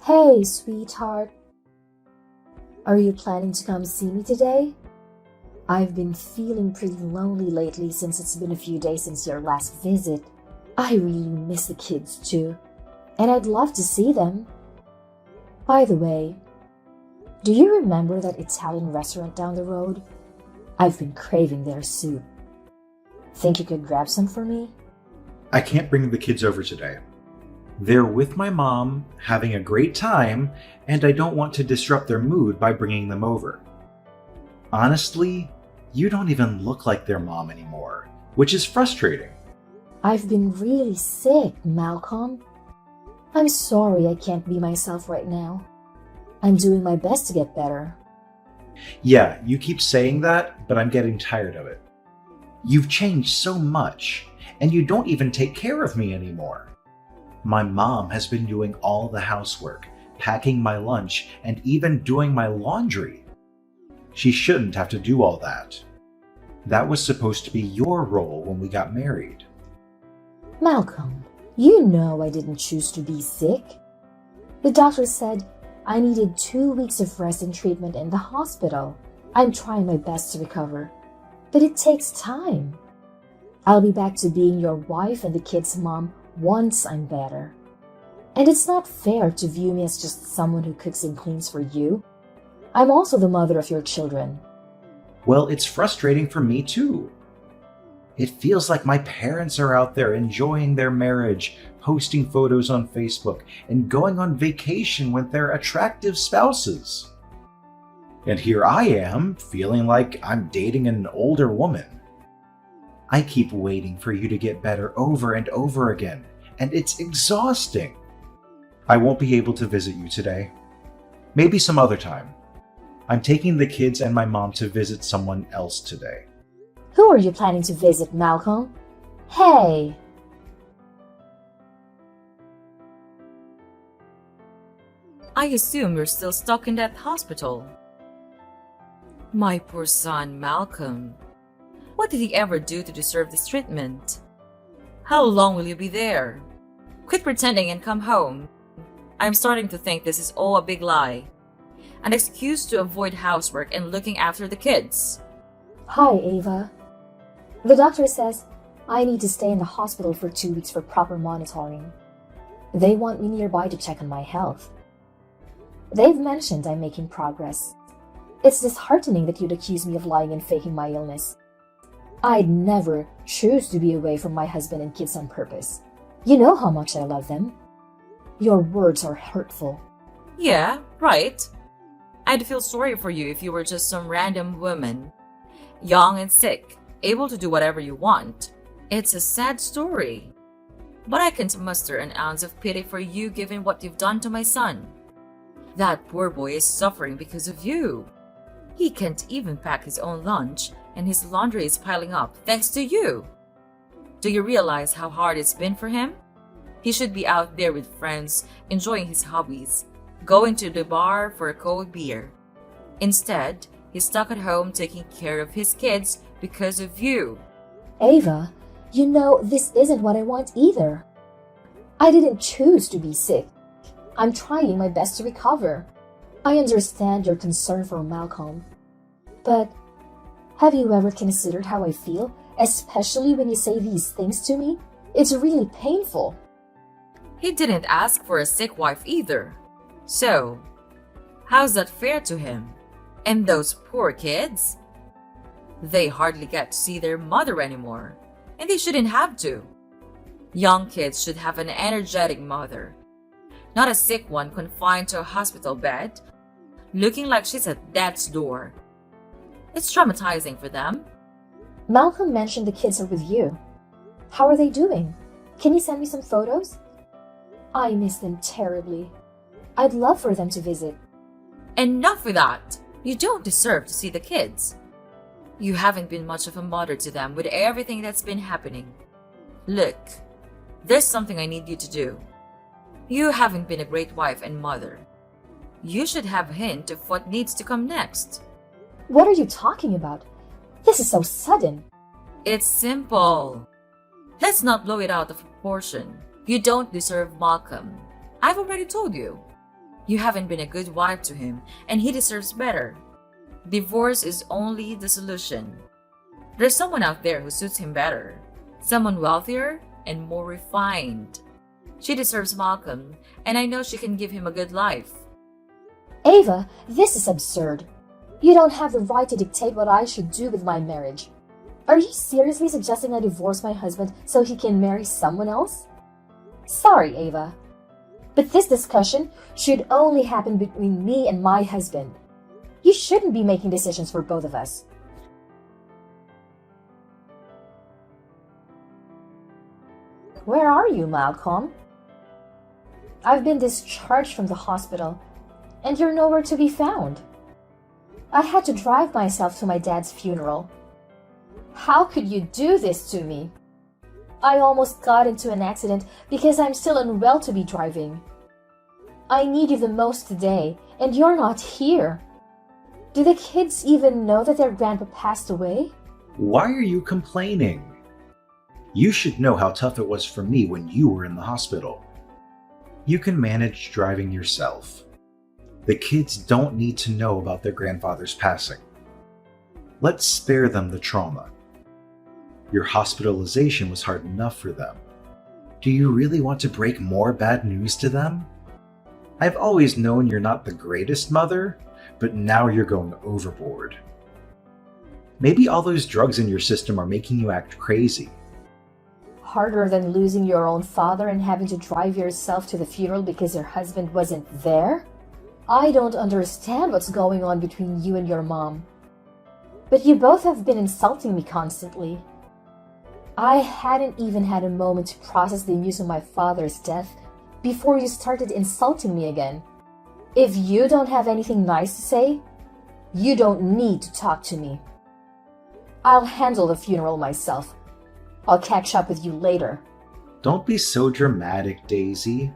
Hey, sweetheart. Are you planning to come see me today? I've been feeling pretty lonely lately since it's been a few days since your last visit. I really miss the kids too, and I'd love to see them. By the way, do you remember that Italian restaurant down the road? I've been craving their soup. Think you could grab some for me? I can't bring the kids over today. They're with my mom, having a great time, and I don't want to disrupt their mood by bringing them over. Honestly, you don't even look like their mom anymore, which is frustrating. I've been really sick, Malcolm. I'm sorry I can't be myself right now. I'm doing my best to get better. Yeah, you keep saying that, but I'm getting tired of it. You've changed so much, and you don't even take care of me anymore. My mom has been doing all the housework, packing my lunch, and even doing my laundry. She shouldn't have to do all that. That was supposed to be your role when we got married. Malcolm, you know I didn't choose to be sick. The doctor said I needed 2 weeks of rest and treatment in the hospital. I'm trying my best to recover, but it takes time. I'll be back to being your wife and the kids' mom once I'm better. And it's not fair to view me as just someone who cooks and cleans for you. I'm also the mother of your children. Well, it's frustrating for me too. It feels like my parents are out there enjoying their marriage, posting photos on Facebook, and going on vacation with their attractive spouses. And here I am, feeling like I'm dating an older woman. I keep waiting for you to get better over and over again, and it's exhausting. I won't be able to visit you today. Maybe some other time. I'm taking the kids and my mom to visit someone else today. Who are you planning to visit, Malcolm? Hey! I assume you're still stuck in that hospital. My poor son, Malcolm. What did he ever do to deserve this treatment? How long will you be there? Quit pretending and come home. I'm starting to think this is all a big lie. An excuse to avoid housework and looking after the kids. Hi, Ava. The doctor says I need to stay in the hospital for 2 weeks for proper monitoring. They want me nearby to check on my health. They've mentioned I'm making progress. It's disheartening that you'd accuse me of lying and faking my illness. I'd never choose to be away from my husband and kids on purpose. You know how much I love them. Your words are hurtful. Yeah, right. I'd feel sorry for you if you were just some random woman, young and sick, able to do whatever you want. It's a sad story. But I can't muster an ounce of pity for you given what you've done to my son. That poor boy is suffering because of you. He can't even pack his own lunch, and his laundry is piling up thanks to you. Do you realize how hard it's been for him? He should be out there with friends, enjoying his hobbies, going to the bar for a cold beer. Instead, he's stuck at home taking care of his kids because of you. Ava, you know this isn't what I want either. I didn't choose to be sick. I'm trying my best to recover. I understand your concern for Malcolm. But have you ever considered how I feel, especially when you say these things to me? It's really painful. He didn't ask for a sick wife either. So, how's that fair to him? And those poor kids? They hardly get to see their mother anymore, and they shouldn't have to. Young kids should have an energetic mother, not a sick one confined to a hospital bed, looking like she's at death's door. It's traumatizing for them. Malcolm mentioned the kids are with you. How are they doing? Can you send me some photos? I miss them terribly. I'd love for them to visit. Enough with that! You don't deserve to see the kids. You haven't been much of a mother to them with everything that's been happening. Look, there's something I need you to do. You haven't been a great wife and mother. You should have a hint of what needs to come next. What are you talking about? This is so sudden. It's simple. Let's not blow it out of proportion. You don't deserve Malcolm. I've already told you. You haven't been a good wife to him, and he deserves better. Divorce is only the solution. There's someone out there who suits him better. Someone wealthier and more refined. She deserves Malcolm, and I know she can give him a good life. Ava, this is absurd. You don't have the right to dictate what I should do with my marriage. Are you seriously suggesting I divorce my husband so he can marry someone else? Sorry, Ava, but this discussion should only happen between me and my husband. You shouldn't be making decisions for both of us. Where are you, Malcolm? I've been discharged from the hospital, and you're nowhere to be found. I had to drive myself to my dad's funeral. How could you do this to me? I almost got into an accident because I'm still unwell to be driving. I need you the most today, and you're not here. Do the kids even know that their grandpa passed away? Why are you complaining? You should know how tough it was for me when you were in the hospital. You can manage driving yourself. The kids don't need to know about their grandfather's passing. Let's spare them the trauma. Your hospitalization was hard enough for them. Do you really want to break more bad news to them? I've always known you're not the greatest mother, but now you're going overboard. Maybe all those drugs in your system are making you act crazy. Harder than losing your own father and having to drive yourself to the funeral because your husband wasn't there? I don't understand what's going on between you and your mom. But you both have been insulting me constantly. I hadn't even had a moment to process the news of my father's death before you started insulting me again. If you don't have anything nice to say, you don't need to talk to me. I'll handle the funeral myself. I'll catch up with you later. Don't be so dramatic, Daisy.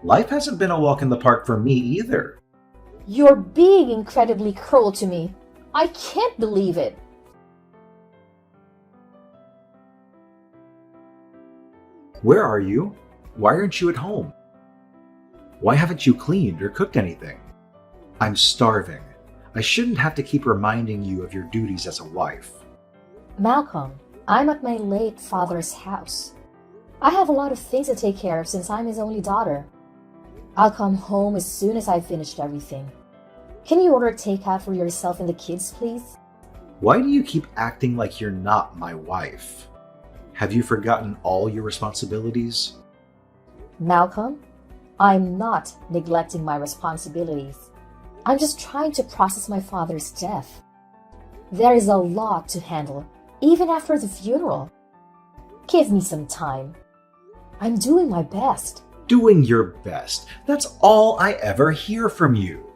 Life hasn't been a walk in the park for me either. You're being incredibly cruel to me. I can't believe it. Where are you? Why aren't you at home? Why haven't you cleaned or cooked anything? I'm starving. I shouldn't have to keep reminding you of your duties as a wife. Malcolm, I'm at my late father's house. I have a lot of things to take care of since I'm his only daughter. I'll come home as soon as I've finished everything. Can you order takeout for yourself and the kids, please? Why do you keep acting like you're not my wife? Have you forgotten all your responsibilities? Malcolm, I'm not neglecting my responsibilities. I'm just trying to process my father's death. There is a lot to handle, even after the funeral. Give me some time. I'm doing my best. Doing your best. That's all I ever hear from you.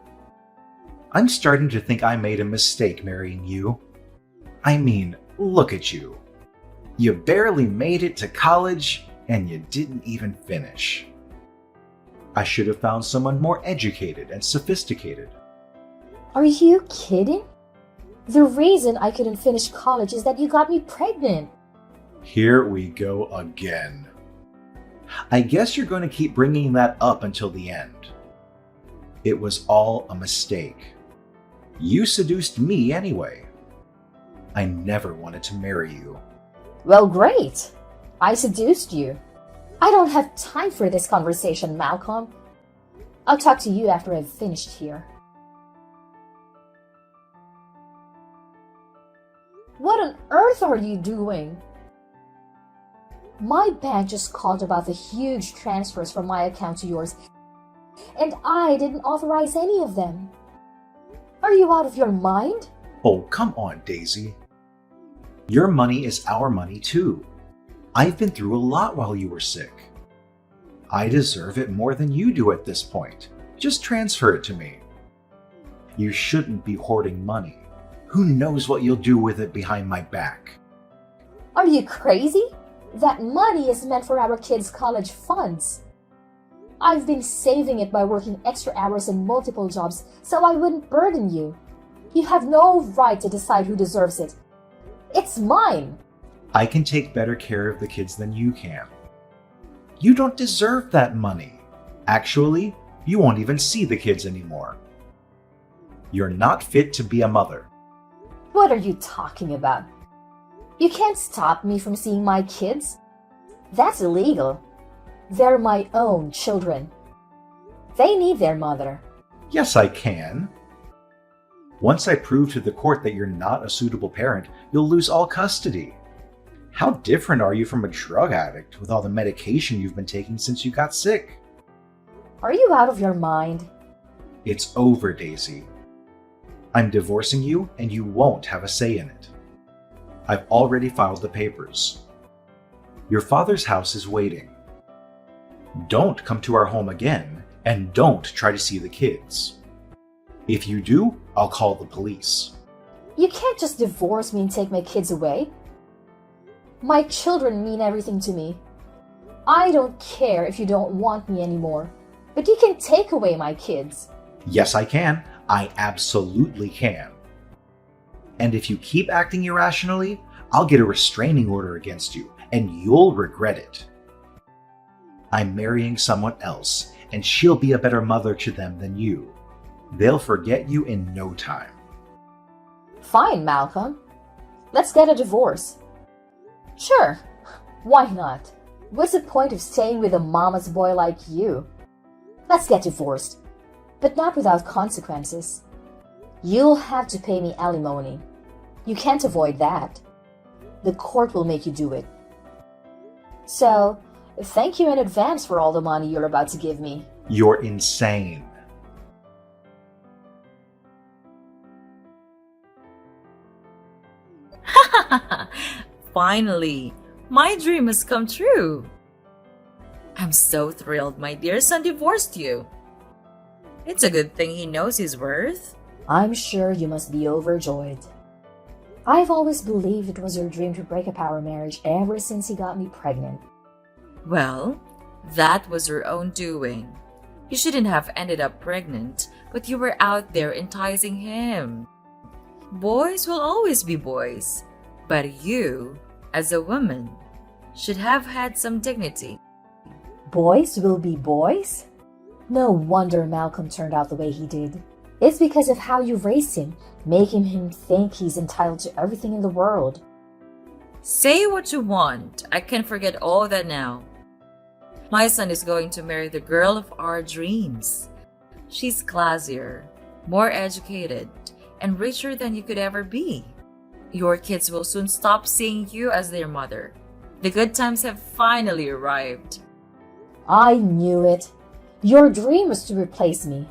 I'm starting to think I made a mistake marrying you. I mean, look at you. You barely made it to college, and you didn't even finish. I should have found someone more educated and sophisticated. Are you kidding? The reason I couldn't finish college is that you got me pregnant. Here we go again. I guess you're going to keep bringing that up until the end. It was all a mistake. You seduced me anyway. I never wanted to marry you. Well, great. I seduced you. I don't have time for this conversation, Malcolm. I'll talk to you after I've finished here. What on earth are you doing? My bank just called about the huge transfers from my account to yours, and I didn't authorize any of them. Are you out of your mind? Oh, come on, Daisy. Your money is our money too. I've been through a lot while you were sick. I deserve it more than you do at this point. Just transfer it to me. You shouldn't be hoarding money. Who knows what you'll do with it behind my back? Are you crazy? That money is meant for our kids' college funds. I've been saving it by working extra hours and multiple jobs so I wouldn't burden you. You have no right to decide who deserves it. It's mine. I can take better care of the kids than you can. You don't deserve that money. Actually, You won't even see the kids anymore. You're not fit to be a mother. What are you talking about? You can't stop me from seeing my kids. That's illegal. They're my own children. They need their mother. Yes, I can. Once I prove to the court that you're not a suitable parent, you'll lose all custody. How different are you from a drug addict with all the medication you've been taking since you got sick? Are you out of your mind? It's over, Daisy. I'm divorcing you, and you won't have a say in it. I've already filed the papers. Your father's house is waiting. Don't come to our home again, and don't try to see the kids. If you do, I'll call the police. You can't just divorce me and take my kids away. My children mean everything to me. I don't care if you don't want me anymore, but you can take away my kids. Yes, I can. I absolutely can. And if you keep acting irrationally, I'll get a restraining order against you, and you'll regret it. I'm marrying someone else, and she'll be a better mother to them than you. They'll forget you in no time. Fine, Malcolm. Let's get a divorce. Sure, why not? What's the point of staying with a mama's boy like you? Let's get divorced, but not without consequences. You'll have to pay me alimony. You can't avoid that. The court will make you do it. So, thank you in advance for all the money you're about to give me. You're insane. Finally, my dream has come true. I'm so thrilled my dear son divorced you. It's a good thing he knows his worth. I'm sure you must be overjoyed. I've always believed it was your dream to break up our marriage ever since he got me pregnant. Well, that was your own doing. You shouldn't have ended up pregnant, but you were out there enticing him. Boys will always be boys, but you, as a woman, should have had some dignity. Boys will be boys? No wonder Malcolm turned out the way he did. It's because of how you raised him, making him think he's entitled to everything in the world. Say what you want. I can forget all that now. My son is going to marry the girl of our dreams. She's classier, more educated, and richer than you could ever be. Your kids will soon stop seeing you as their mother. The good times have finally arrived. I knew it. Your dream was to replace me.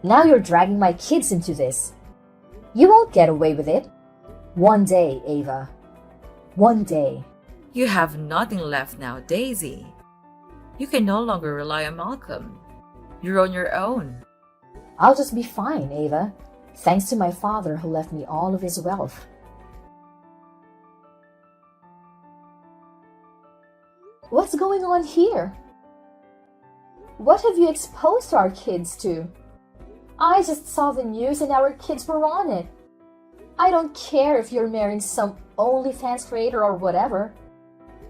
Now you're dragging my kids into this. You won't get away with it. One day, Ava. One day. You have nothing left now, Daisy. You can no longer rely on Malcolm. You're on your own. I'll just be fine, Ava. Thanks to my father who left me all of his wealth. What's going on here? What have you exposed our kids to? I just saw the news and our kids were on it. I don't care if you're marrying some OnlyFans creator or whatever.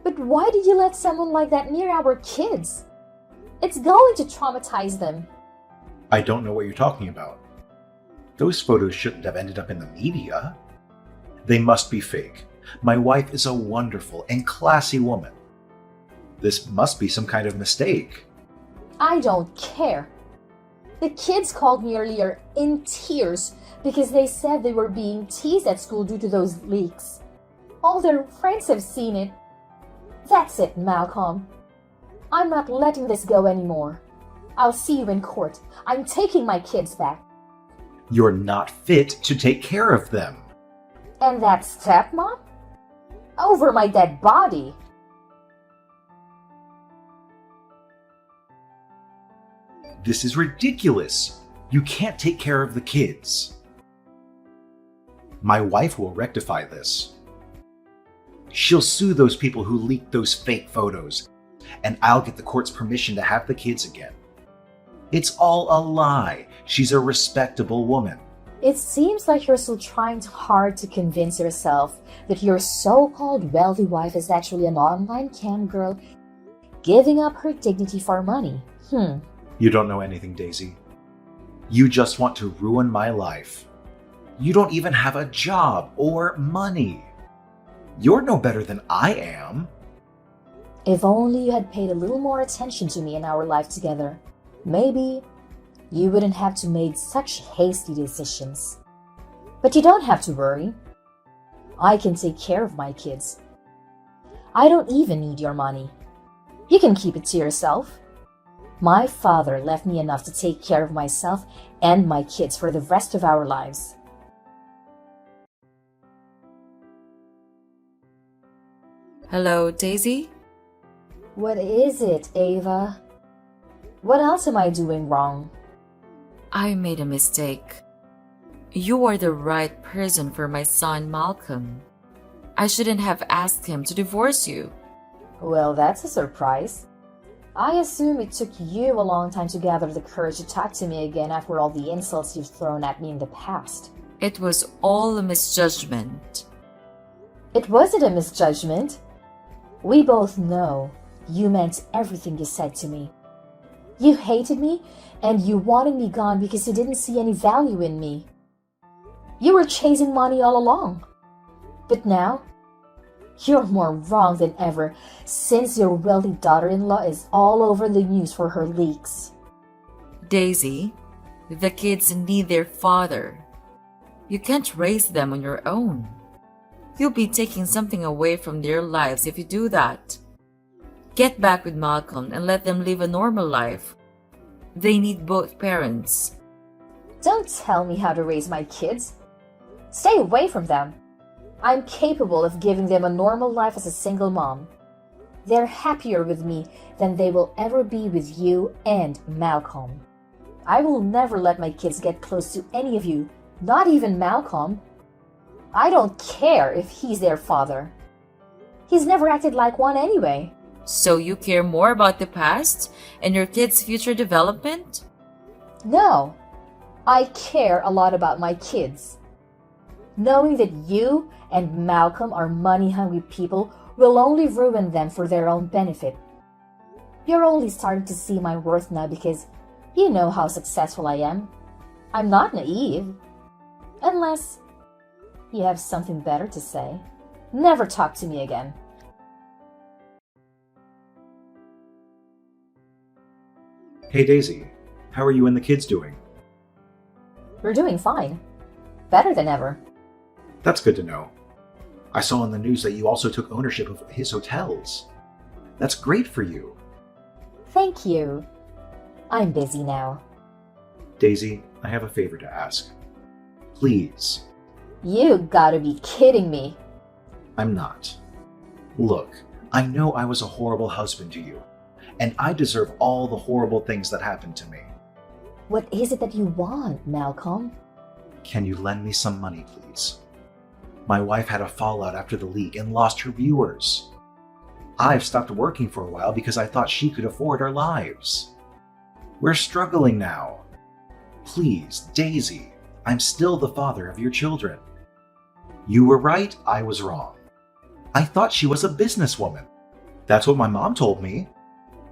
But why did you let someone like that near our kids? It's going to traumatize them. I don't know what you're talking about. Those photos shouldn't have ended up in the media. They must be fake. My wife is a wonderful and classy woman. This must be some kind of mistake. I don't care. The kids called me earlier in tears because they said they were being teased at school due to those leaks. All their friends have seen it. That's it, Malcolm. I'm not letting this go anymore. I'll see you in court. I'm taking my kids back. You're not fit to take care of them. And that stepmom? Over my dead body. This is ridiculous. You can't take care of the kids. My wife will rectify this. She'll sue those people who leaked those fake photos, and I'll get the court's permission to have the kids again. It's all a lie. She's a respectable woman. It seems like you're still trying hard to convince yourself that your so-called wealthy wife is actually an online cam girl giving up her dignity for money. You don't know anything, Daisy. You just want to ruin my life. You don't even have a job or money. You're no better than I am. If only you had paid a little more attention to me in our life together, maybe you wouldn't have to make such hasty decisions. But you don't have to worry. I can take care of my kids. I don't even need your money. You can keep it to yourself. My father left me enough to take care of myself and my kids for the rest of our lives. Hello, Daisy? What is it, Ava? What else am I doing wrong? I made a mistake. You are the right person for my son, Malcolm. I shouldn't have asked him to divorce you. Well, that's a surprise. I assume it took you a long time to gather the courage to talk to me again after all the insults you've thrown at me in the past. It was all a misjudgment. It wasn't a misjudgment. We both know you meant everything you said to me. You hated me and you wanted me gone because you didn't see any value in me. You were chasing money all along. But now, you're more wrong than ever since your wealthy daughter-in-law is all over the news for her leaks. Daisy, the kids need their father. You can't raise them on your own. You'll be taking something away from their lives if you do that. Get back with Malcolm and let them live a normal life. They need both parents. Don't tell me how to raise my kids. Stay away from them. I'm capable of giving them a normal life as a single mom. They're happier with me than they will ever be with you and Malcolm. I will never let my kids get close to any of you, not even Malcolm. I don't care if he's their father. He's never acted like one anyway. So you care more about the past and your kids' future development? No, I care a lot about my kids. Knowing that you and Malcolm are money-hungry people will only ruin them for their own benefit. You're only starting to see my worth now because you know how successful I am. I'm not naive. Unless you have something better to say, never talk to me again. Hey Daisy, how are you and the kids doing? We're doing fine. Better than ever. That's good to know. I saw in the news that you also took ownership of his hotels. That's great for you. Thank you. I'm busy now. Daisy, I have a favor to ask. Please. You gotta be kidding me. I'm not. Look, I know I was a horrible husband to you, and I deserve all the horrible things that happened to me. What is it that you want, Malcolm? Can you lend me some money, please? My wife had a fallout after the leak and lost her viewers. I've stopped working for a while because I thought she could afford our lives. We're struggling now. Please, Daisy, I'm still the father of your children. You were right, I was wrong. I thought she was a businesswoman. That's what my mom told me.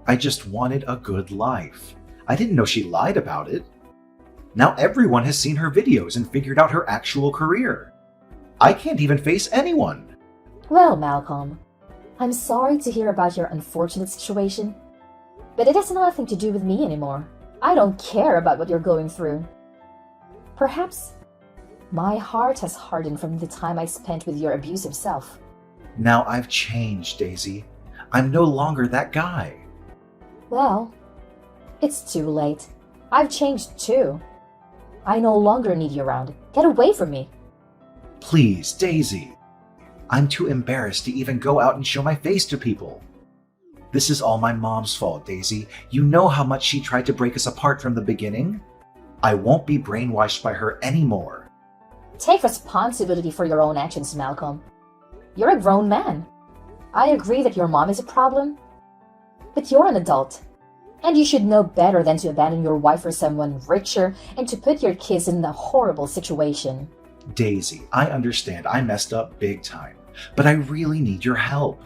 I just wanted a good life. I didn't know she lied about it. Now everyone has seen her videos and figured out her actual career. I can't even face anyone. Well, Malcolm, I'm sorry to hear about your unfortunate situation, but it has nothing to do with me anymore. I don't care about what you're going through. Perhaps my heart has hardened from the time I spent with your abusive self. Now I've changed, Daisy. I'm no longer that guy. Well, it's too late. I've changed too. I no longer need you around. Get away from me. Please, Daisy. I'm too embarrassed to even go out and show my face to people. This is all my mom's fault, Daisy. You know how much she tried to break us apart from the beginning? I won't be brainwashed by her anymore. Take responsibility for your own actions, Malcolm. You're a grown man. I agree that your mom is a problem, but you're an adult, and you should know better than to abandon your wife for someone richer and to put your kids in a horrible situation. Daisy, I understand I messed up big time, but I really need your help.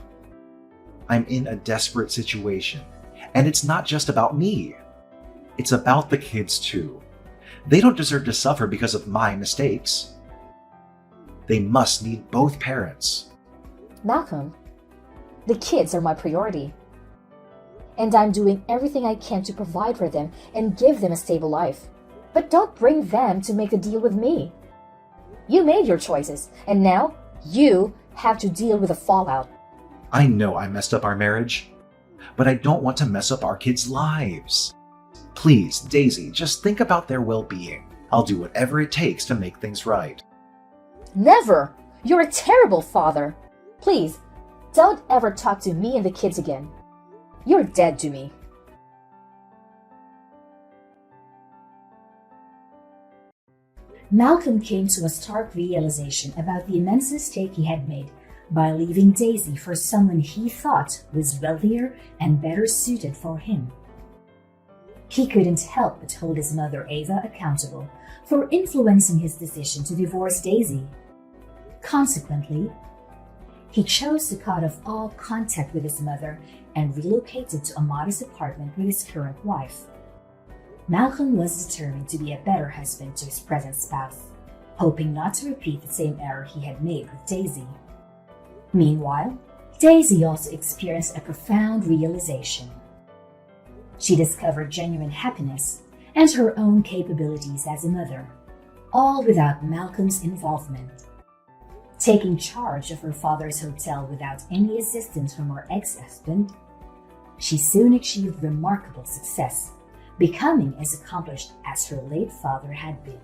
I'm in a desperate situation, and it's not just about me. It's about the kids too. They don't deserve to suffer because of my mistakes. They must need both parents. Malcolm, the kids are my priority. And I'm doing everything I can to provide for them and give them a stable life. But don't bring them to make a deal with me. You made your choices, and now you have to deal with the fallout. I know I messed up our marriage, but I don't want to mess up our kids' lives. Please, Daisy, just think about their well-being. I'll do whatever it takes to make things right. Never! You're a terrible father. Please, don't ever talk to me and the kids again. You're dead to me. Malcolm came to a stark realization about the immense mistake he had made by leaving Daisy for someone he thought was wealthier and better suited for him. He couldn't help but hold his mother Ava accountable for influencing his decision to divorce Daisy. Consequently, he chose to cut off all contact with his mother and relocated to a modest apartment with his current wife. Malcolm was determined to be a better husband to his present spouse, hoping not to repeat the same error he had made with Daisy. Meanwhile, Daisy also experienced a profound realization. She discovered genuine happiness and her own capabilities as a mother, all without Malcolm's involvement. Taking charge of her father's hotel without any assistance from her ex-husband, she soon achieved remarkable success, becoming as accomplished as her late father had been.